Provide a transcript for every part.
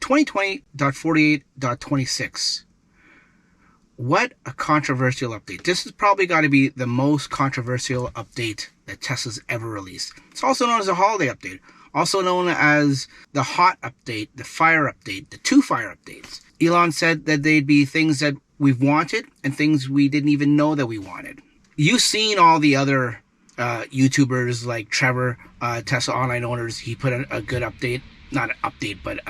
2020.48.26. What a controversial update. This has probably got to be the most controversial update that Tesla's ever released. It's also known as a holiday update, also known as the hot update, the fire update, the two fire updates. Elon said that they'd be things that we've wanted and things we didn't even know that we wanted. You've seen all the other YouTubers like Trevor, Tesla Online Owners. He put a good update, not an update, but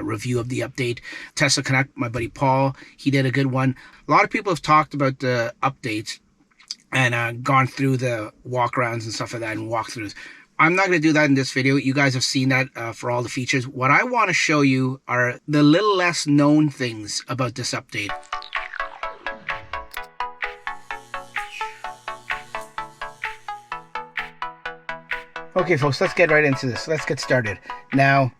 review of the update. Tesla Connect, my buddy Paul, he did a good one. A lot of people have talked about the updates and gone through the walk-arounds and stuff like that and walkthroughs. I'm not going to do that in this video. You guys have seen that for all the features. What I want to show you are the little less known things about this update. Okay, folks, let's get right into this. Let's get started. Now,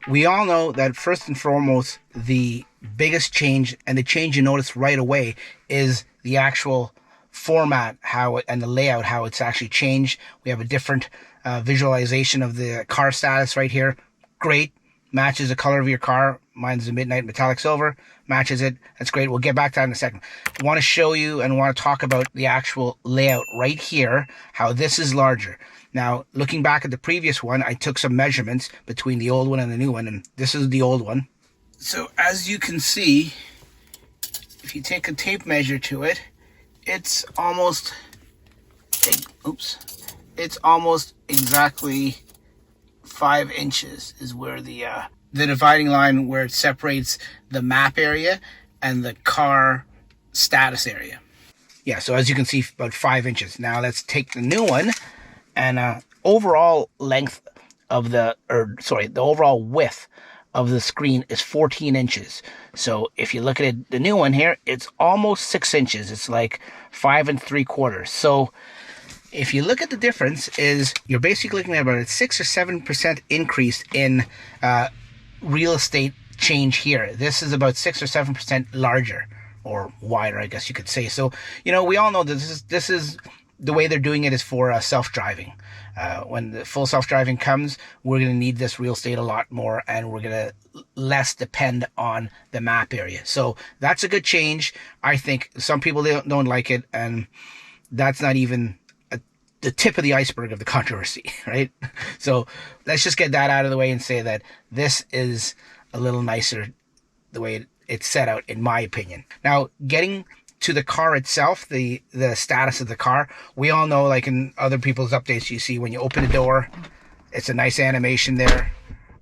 we all know that first and foremost, the biggest change, and the change you notice right away, is the actual format, and the layout, how it's actually changed. We have a different visualization of the car status right here. Great. Matches the color of your car. Mine's a midnight metallic silver. Matches it. That's great. We'll get back to that in a second. I want to show you and want to talk about the actual layout right here, how this is larger. Now, looking back at the previous one, I took some measurements between the old one and the new one, and this is the old one. So, as you can see, if you take a tape measure to it, it's almost, it's almost exactly 5 inches is where the dividing line where it separates the map area and the car status area. Yeah, so as you can see, about 5 inches. Now, let's take the new one. And overall length of the overall width of the screen is 14 inches. So if you look at it, the new one here, it's almost 6 inches. It's like 5 3/4. So if you look at the difference, is you're basically looking at about a 6 or 7% increase in real estate change here. This is about 6 or 7% larger, or wider, I guess you could say. So, you know, we all know that this is the way they're doing it is for self-driving. When the full self-driving comes, we're going to need this real estate a lot more, and we're going to less depend on the map area. So that's a good change. I think some people don't like it, and that's not even the tip of the iceberg of the controversy, right? So let's just get that out of the way and say that this is a little nicer the way it's set out, in my opinion. Now, getting to the car itself, the status of the car, we all know, like in other people's updates, you see when you open the door, it's a nice animation there.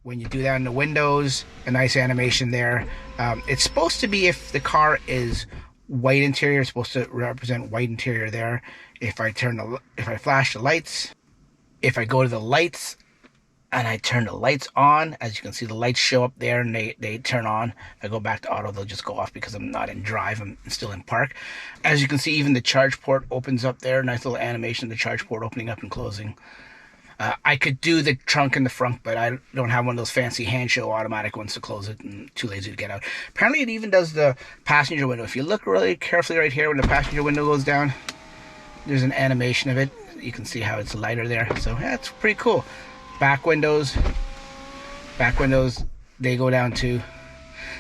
When you do that in the windows, a nice animation there. It's supposed to be, if the car is white interior, it's supposed to represent white interior there. If I flash the lights, if I go to the lights and I turn the lights on, as you can see, the lights show up there and they turn on. If I go back to auto, they'll just go off because I'm not in drive, I'm still in park. As you can see, even the charge port opens up there. Nice little animation of the charge port opening up and closing. I could do the trunk in the front, but I don't have one of those fancy hand show automatic ones to close it, and too lazy to get out. Apparently it even does the passenger window. If you look really carefully right here when the passenger window goes down, there's an animation of it. You can see how it's lighter there. So yeah, it's pretty cool. Back windows, they go down too.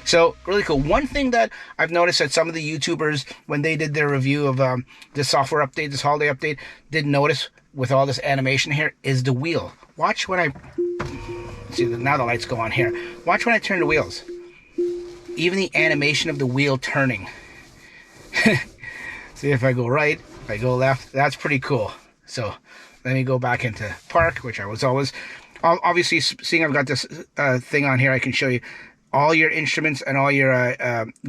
So really cool. One thing that I've noticed that some of the YouTubers, when they did their review of this software update, this holiday update, didn't notice with all this animation here, is the wheel. Watch when I see, now the lights go on here. Watch when I turn the wheels. Even the animation of the wheel turning. See, if I go right, if I go left, that's pretty cool. So let me go back into park, which I was always. Obviously, seeing I've got this thing on here, I can show you all your instruments and all your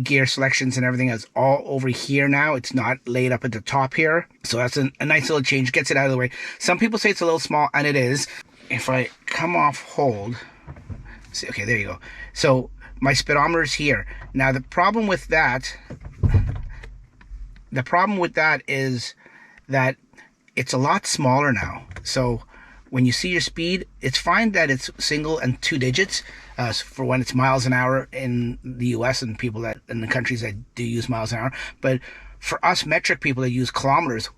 gear selections and everything is all over here now. It's not laid up at the top here. So that's a nice little change. Gets it out of the way. Some people say it's a little small, and it is. If I come off hold, see, okay, there you go. So my speedometer is here. Now the problem with that is that it's a lot smaller now. So when you see your speed, it's fine that it's single and 2 digits for when it's miles an hour in the US and people that in the countries that do use miles an hour. But for us metric people that use kilometers,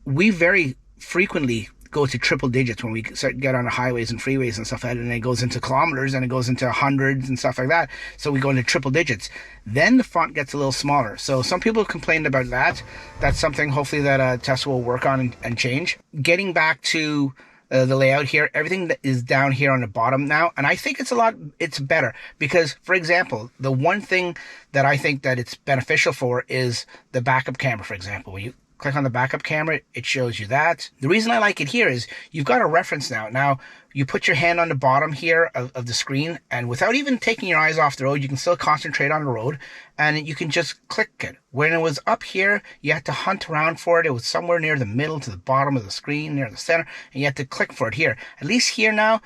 we very frequently go to triple digits when we start get on the highways and freeways and stuff like that, and it goes into kilometers and it goes into hundreds and stuff like that. So we go into triple digits. Then the font gets a little smaller. So some people have complained about that. That's something hopefully that Tesla will work on and change. Getting back to the layout here, everything that is down here on the bottom now, and I think it's better because, for example, the one thing that I think that it's beneficial for is the backup camera. For example, when you click on the backup camera, it shows you that. The reason I like it here is you've got a reference now. Now you put your hand on the bottom here of the screen, and without even taking your eyes off the road, you can still concentrate on the road, and you can just click it. When it was up here, you had to hunt around for it. It was somewhere near the middle to the bottom of the screen, near the center, and you had to click for it here. At least here now,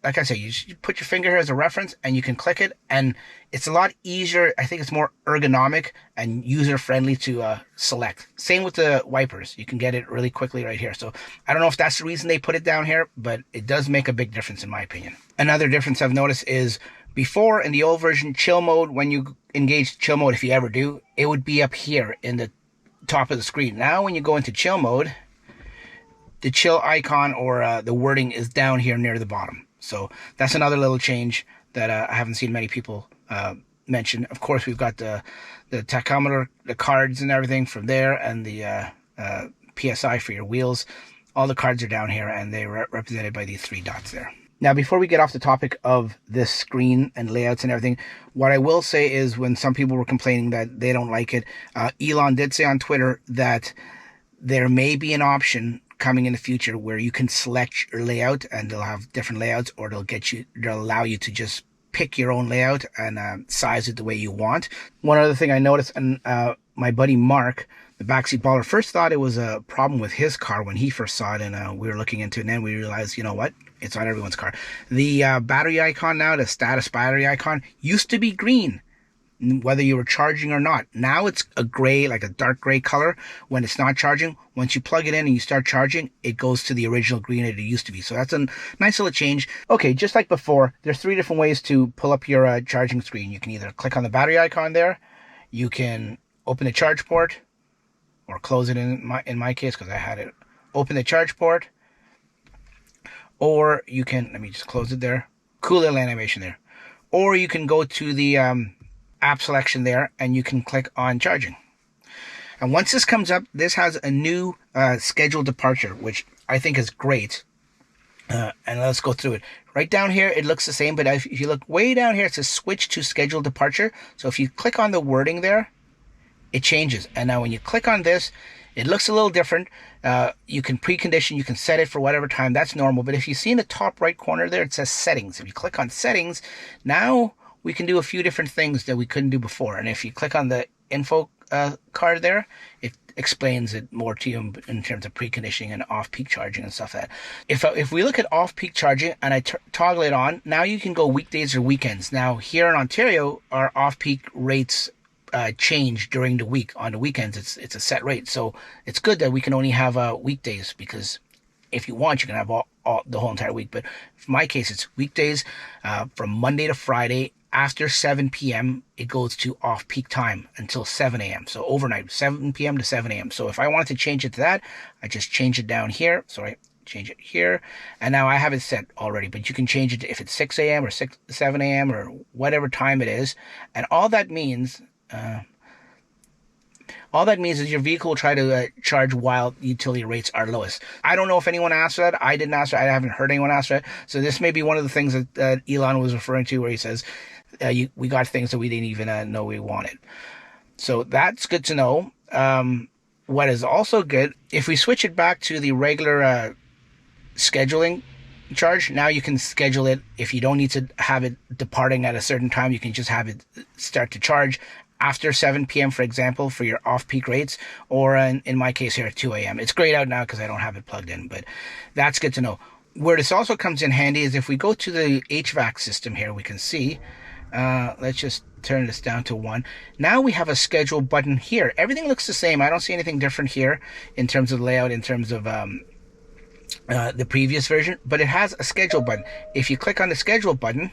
like I said, you put your finger here as a reference, and you can click it, and it's a lot easier. I think it's more ergonomic and user-friendly to select. Same with the wipers. You can get it really quickly right here. So I don't know if that's the reason they put it down here, but it does make a big difference in my opinion. Another difference I've noticed is before in the old version, chill mode, when you engage chill mode, if you ever do, it would be up here in the top of the screen. Now when you go into chill mode, the chill icon or the wording is down here near the bottom. So that's another little change that I haven't seen many people mention. Of course, we've got the tachometer, the cards and everything from there, and the PSI for your wheels. All the cards are down here, and they're represented by these 3 dots there. Now, before we get off the topic of this screen and layouts and everything, what I will say is when some people were complaining that they don't like it, Elon did say on Twitter that there may be an option coming in the future where you can select your layout, and they'll have different layouts, or they'll allow you to just pick your own layout and size it the way you want. One other thing I noticed, and my buddy Mark, the backseat baller, first thought it was a problem with his car when he first saw it, and we were looking into it, and then we realized, you know what, it's on everyone's car. The battery icon now, the status battery icon, used to be green, whether you were charging or not. Now it's a gray, like a dark gray color when it's not charging. Once you plug it in and you start charging, it goes to the original green that it used to be. So that's a nice little change. Okay, just like before, there's 3 different ways to pull up your charging screen. You can either click on the battery icon there, you can open the charge port, or close it in my case because I had it. Open the charge port, or you can, let me just close it there. Cool little animation there. Or you can go to the app selection there, and you can click on charging. And once this comes up, this has a new scheduled departure, which I think is great. And let's go through it. Right down here, it looks the same, but if you look way down here, it says switch to scheduled departure. So if you click on the wording there, it changes. And now when you click on this, it looks a little different. You can precondition, you can set it for whatever time, that's normal. But if you see in the top right corner there, it says settings. If you click on settings, now we can do a few different things that we couldn't do before. And if you click on the info card there, it explains it more to you in terms of preconditioning and off-peak charging and stuff like that. If we look at off-peak charging and I toggle it on, now you can go weekdays or weekends. Now here in Ontario, our off-peak rates change during the week. On the weekends, it's a set rate. So it's good that we can only have weekdays, because if you want, you can have the whole entire week. But for my case, it's weekdays from Monday to Friday. After 7 p.m., it goes to off-peak time until 7 a.m. So overnight, 7 p.m. to 7 a.m. So if I wanted to change it to that, I just change it down here. Sorry, change it here. And now I have it set already, but you can change it to if it's 6 a.m. or 7 a.m. or whatever time it is. And all that means is your vehicle will try to charge while utility rates are lowest. I don't know if anyone asked for that. I didn't ask for that. I haven't heard anyone ask for that. So this may be one of the things that Elon was referring to, where he says, we got things that we didn't even know we wanted. So that's good to know. What is also good, if we switch it back to the regular scheduling charge, now you can schedule it. If you don't need to have it departing at a certain time, you can just have it start to charge after 7 p.m., for example, for your off-peak rates, or in my case here at 2 a.m. It's grayed out now because I don't have it plugged in, but that's good to know. Where this also comes in handy is if we go to the HVAC system here, we can see, let's just turn this down to 1. Now we have a schedule button here. Everything looks the same. I don't see anything different here in terms of layout, in terms of the previous version, but it has a schedule button. If you click on the schedule button,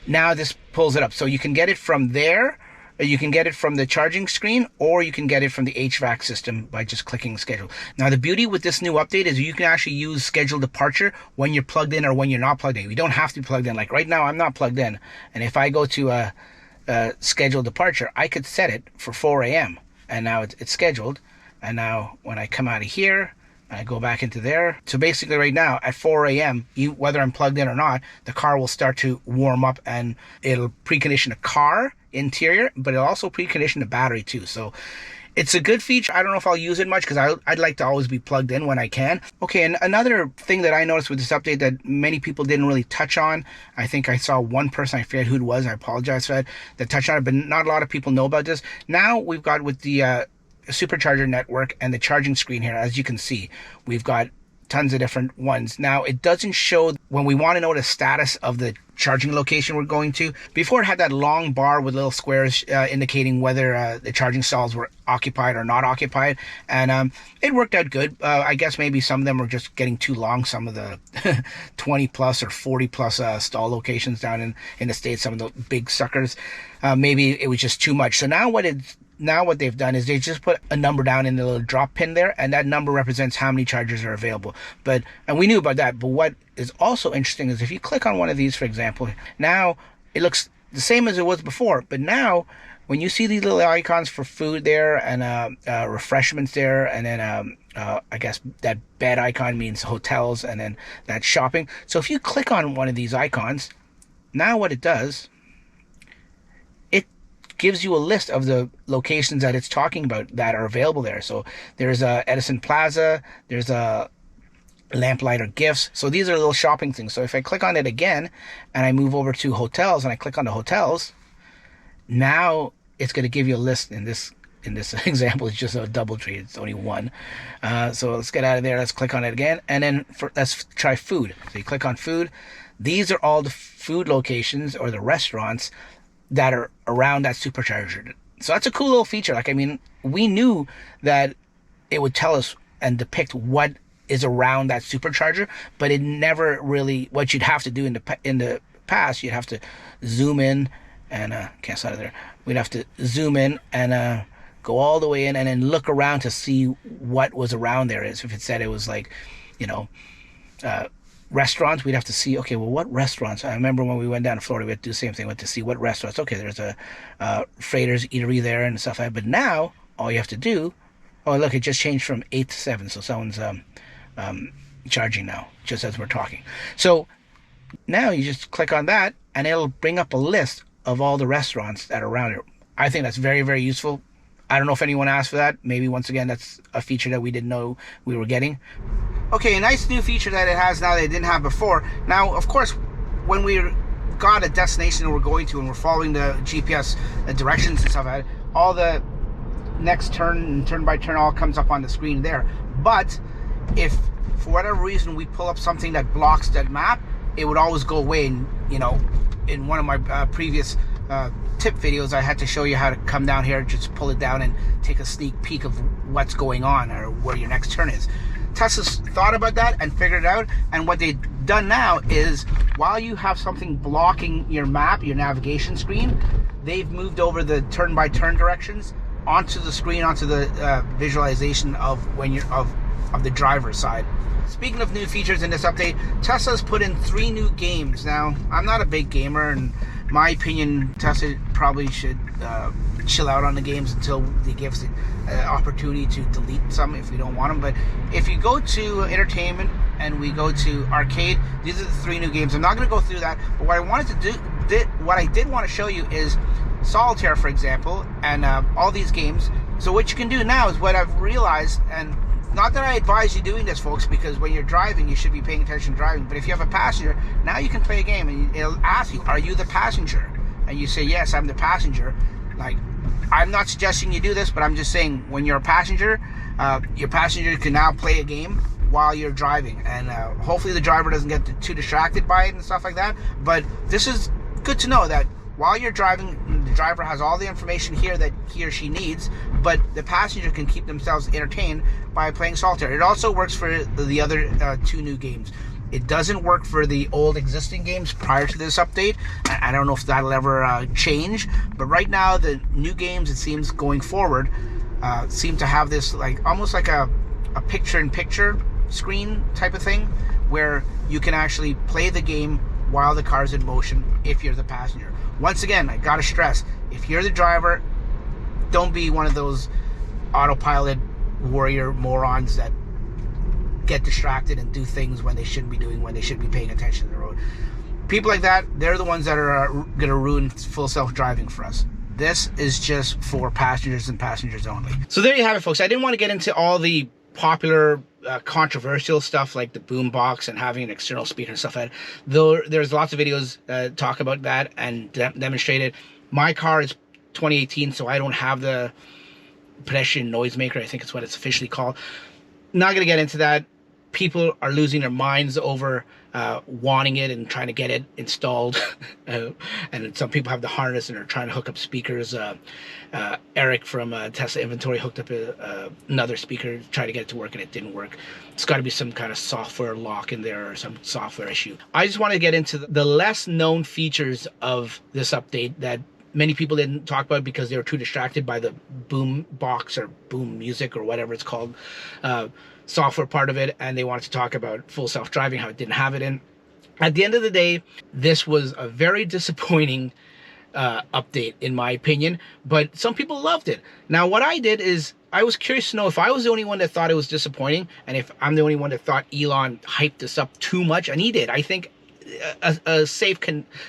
now this pulls it up. So you can get it from there, You can get it from the charging screen, or you can get it from the HVAC system by just clicking schedule. Now, the beauty with this new update is you can actually use schedule departure when you're plugged in or when you're not plugged in. You don't have to be plugged in. Like right now, I'm not plugged in. And if I go to schedule departure, I could set it for 4 a.m. And now it's scheduled. And now when I come out of here, I go back into there. So basically right now at 4 a.m., whether I'm plugged in or not, the car will start to warm up and it'll precondition the car interior, but it'll also precondition the battery too. So it's a good feature. I don't know if I'll use it much because I'd like to always be plugged in when I can. Okay, and another thing that I noticed with this update that many people didn't really touch on, I think I saw one person, I forget who it was, I apologize for that touched on it, but not a lot of people know about this. Now we've got with the Supercharger network and the charging screen here, as you can see, we've got tons of different ones. Now it doesn't show when we want to know the status of the charging location we're going to. Before it had that long bar with little squares indicating whether the charging stalls were occupied or not occupied, and it worked out good. I guess maybe some of them were just getting too long, some of the 20 plus or 40 plus stall locations down in the States, some of the big suckers, maybe it was just too much. So now what they've done is they just put a number down in the little drop pin there, and that number represents how many chargers are available. And we knew about that, but what is also interesting is if you click on one of these, for example, now it looks the same as it was before, but now when you see these little icons for food there and refreshments there, and then I guess that bed icon means hotels, and then that shopping. So if you click on one of these icons, now what it does, gives you a list of the locations that it's talking about that are available there. So there's Edison Plaza, there's a Lamplighter Gifts. So these are little shopping things. So if I click on it again and I move over to hotels and I click on the hotels, now it's going to give you a list. In this example, it's just a double tree. It's only one. So let's get out of there. Let's click on it again. And then let's try food. So you click on food. These are all the food locations or the restaurants that are around that Supercharger. So that's a cool little feature. Like, I mean, we knew that it would tell us and depict what is around that Supercharger, but it never really, what you'd have to do in the past, you'd have to zoom in and, can't slide out of there. We'd have to zoom in and go all the way in and then look around to see what was around there. Is if it said it was like, you know, restaurants, we'd have to see, okay, well, what restaurants? I remember when we went down to Florida, we had to do the same thing. We had to see what restaurants. Okay, there's a Freighter's Eatery there and stuff like that. But now, all you have to do, oh, look, it just changed from 8 to 7. So someone's charging now, just as we're talking. So now you just click on that, and it'll bring up a list of all the restaurants that are around it. I think that's very, very useful. I don't know if anyone asked for that. Maybe, once again, that's a feature that we didn't know we were getting. Okay, a nice new feature that it has now that it didn't have before. Now, of course, when we got a destination that we're going to and we're following the GPS directions and stuff, all the next turn and turn by turn all comes up on the screen there. But if, for whatever reason, we pull up something that blocks that map, it would always go away. And, you know, in one of my previous tip videos, I had to show you how to come down here, just pull it down and take a sneak peek of what's going on or where your next turn is. Tesla's thought about that and figured it out, and what they've done now is, while you have something blocking your map, your navigation screen, they've moved over the turn-by-turn directions onto the screen, onto the visualization of when you're of the driver's side. Speaking of new features in this update, Tesla's put in 3 new games. Now, I'm not a big gamer, and my opinion, Tesla probably should chill out on the games until they give us the opportunity to delete some if we don't want them. But if you go to entertainment and we go to arcade, these are the 3 new games. I'm not going to go through that, but what I wanted to do, what I did want to show you is Solitaire, for example, and all these games. So what you can do now is what I've realized, and not that I advise you doing this, folks, because when you're driving, you should be paying attention driving. But if you have a passenger, now you can play a game and it'll ask you, are you the passenger? And you say, yes, I'm the passenger. Like, I'm not suggesting you do this, but I'm just saying, when you're a passenger, your passenger can now play a game while you're driving. And hopefully the driver doesn't get too distracted by it and stuff like that. But this is good to know that while you're driving, the driver has all the information here that he or she needs, but the passenger can keep themselves entertained by playing Solitaire. It also works for the other 2 new games. It doesn't work for the old existing games prior to this update. I don't know if that'll ever change, but right now the new games, it seems, going forward, seem to have this like almost like a picture-in-picture screen type of thing, where you can actually play the game while the car's in motion if you're the passenger. Once again, I gotta stress, if you're the driver, don't be one of those autopilot warrior morons that get distracted and do things when they shouldn't be doing, when they should be paying attention to the road. People like that, they're the ones that are going to ruin full self-driving for us. This is just for passengers and passengers only. So there you have it, folks. I didn't want to get into all the popular controversial stuff like the boom box and having an external speaker and stuff like that, though there's lots of videos talk about that and demonstrate it. My car is 2018, so I don't have the pedestrian noisemaker, I think it's what it's officially called. Not going to get into that. People are losing their minds over wanting it and trying to get it installed. And some people have the harness and are trying to hook up speakers. Eric from Tesla Inventory hooked up another speaker, tried to get it to work, and it didn't work. It's got to be some kind of software lock in there or some software issue. I just want to get into the less known features of this update that many people didn't talk about because they were too distracted by the boom box or boom music or whatever it's called software part of it, and they wanted to talk about full self-driving, how it didn't have it in. At the end of the day, this was a very disappointing update in my opinion, but some people loved it. Now what I did is I was curious to know if I was the only one that thought it was disappointing, and if I'm the only one that thought Elon hyped this up too much, and he did. I think a safe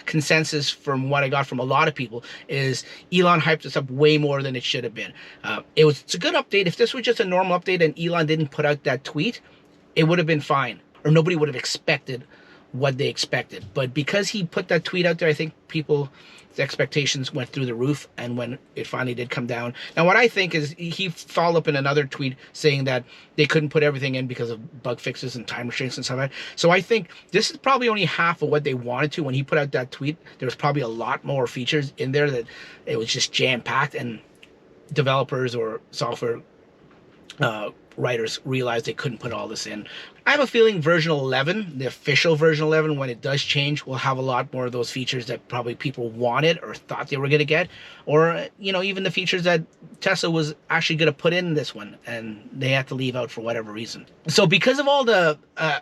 consensus from what I got from a lot of people is Elon hyped this up way more than it should have been. It's a good update. If this was just a normal update and Elon didn't put out that tweet, it would have been fine, or nobody would have expected what they expected. But because he put that tweet out there, I think people's expectations went through the roof, and when it finally did come down. Now what I think is he followed up in another tweet saying that they couldn't put everything in because of bug fixes and time restraints and stuff like that. So I think this is probably only half of what they wanted to. When he put out that tweet, there was probably a lot more features in there that it was just jam-packed, and developers or software writers realized they couldn't put all this in. I have a feeling version 11, the official version 11, when it does change, will have a lot more of those features that probably people wanted or thought they were going to get, or even the features that Tesla was actually going to put in this one and they had to leave out for whatever reason. So because of all the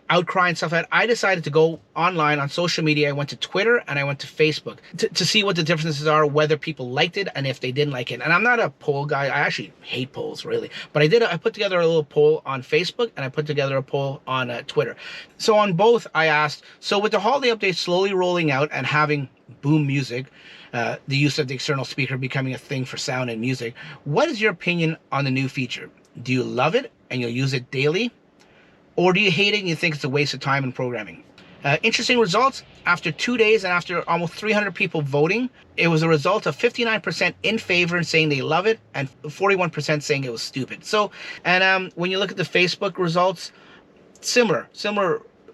outcry and stuff like that, I decided to go online on social media. I went to Twitter and I went to Facebook to see what the differences are, whether people liked it and if they didn't like it. And I'm not a poll guy. I actually hate polls, really. But I put together a little poll on Facebook, and I put together a poll on Twitter. So on both, I asked, so with the holiday update slowly rolling out and having boom music, the use of the external speaker becoming a thing for sound and music, what is your opinion on the new feature? Do you love it and you'll use it daily? Or do you hate it and you think it's a waste of time in programming? Interesting results. After 2 days and after almost 300 people voting, it was a result of 59% in favor and saying they love it, and 41% saying it was stupid. So, and when you look at the Facebook results, similar,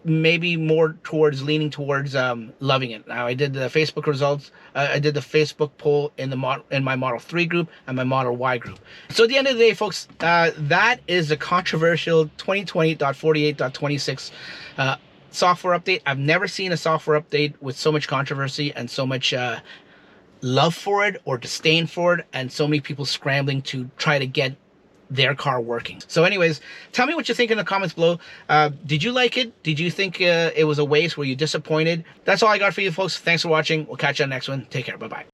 maybe more towards leaning towards loving it. Now I did the Facebook results. I did the Facebook poll in my Model 3 group and my Model Y group. So at the end of the day, folks, that is the controversial 2020.48.26 software update. I've never seen a software update with so much controversy and so much love for it or disdain for it, and so many people scrambling to try to get their car working. So anyways, tell me what you think in the comments below. Did you like it? Did you think it was a waste? Were you disappointed? That's all I got for you, folks. Thanks for watching. We'll catch you on the next one. Take care. Bye-bye.